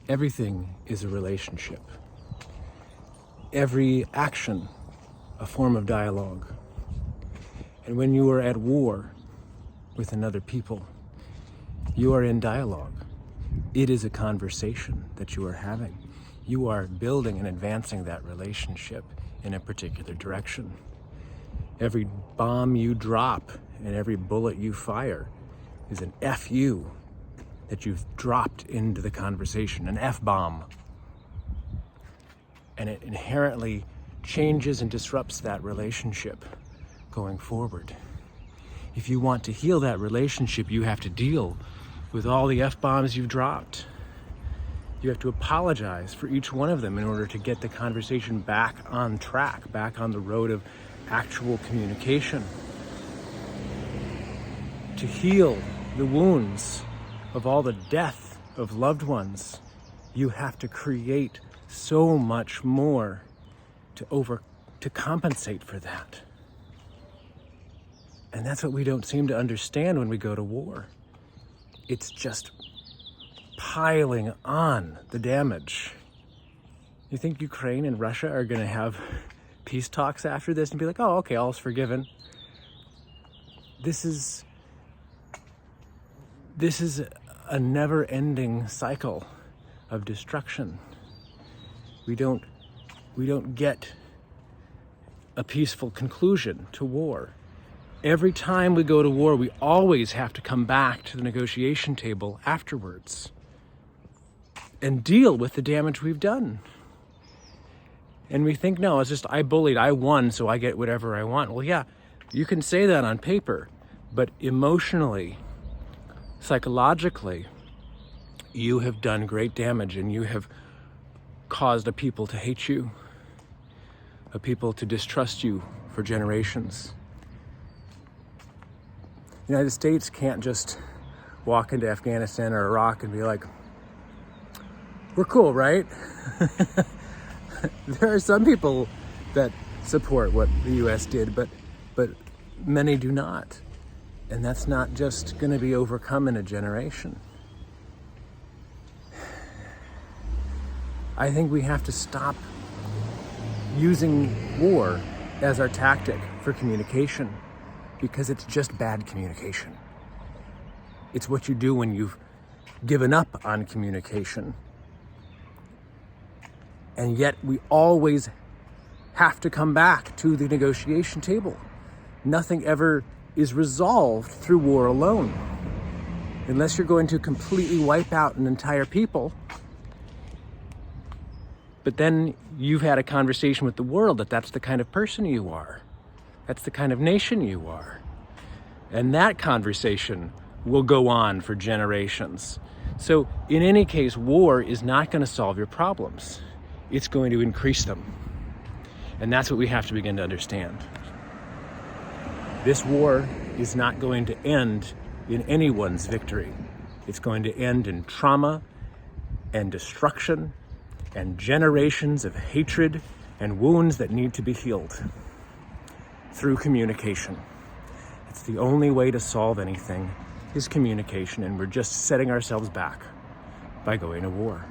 Everything is a relationship. Every action, a form of dialogue. And when you are at war with another people, you are in dialogue. It is a conversation that you are having. You are building and advancing that relationship in a particular direction. Every bomb you drop and every bullet you fire is an FU that you've dropped into the conversation, an F-bomb. And it inherently changes and disrupts that relationship going forward. If you want to heal that relationship, you have to deal with all the F-bombs you've dropped. You have to apologize for each one of them in order to get the conversation back on track, back on the road of actual communication. To heal the wounds of all the death of loved ones, you have to create so much more to compensate for that. And that's what we don't seem to understand when we go to war. It's just piling on the damage. You think Ukraine and Russia are going to have peace talks after this and be like, oh, okay, all's forgiven? This is a never-ending cycle of destruction. We don't get a peaceful conclusion to war. Every time we go to war, we always have to come back to the negotiation table afterwards and deal with the damage we've done. And we think, no, it's just I bullied, I won, so I get whatever I want. Well, yeah, you can say that on paper, but emotionally, psychologically, you have done great damage and you have caused a people to hate you, a people to distrust you for generations. The United States can't just walk into Afghanistan or Iraq and be like, we're cool, right? There are some people that support what the US did, but many do not. And that's not just going to be overcome in a generation. I think we have to stop using war as our tactic for communication, because it's just bad communication. It's what you do when you've given up on communication. And yet we always have to come back to the negotiation table. Nothing ever is resolved through war alone. Unless you're going to completely wipe out an entire people. But then you've had a conversation with the world that that's the kind of person you are. That's the kind of nation you are. And that conversation will go on for generations. So in any case, war is not going to solve your problems. It's going to increase them. And that's what we have to begin to understand. This war is not going to end in anyone's victory. It's going to end in trauma and destruction and generations of hatred and wounds that need to be healed through communication. It's the only way to solve anything is communication, and we're just setting ourselves back by going to war.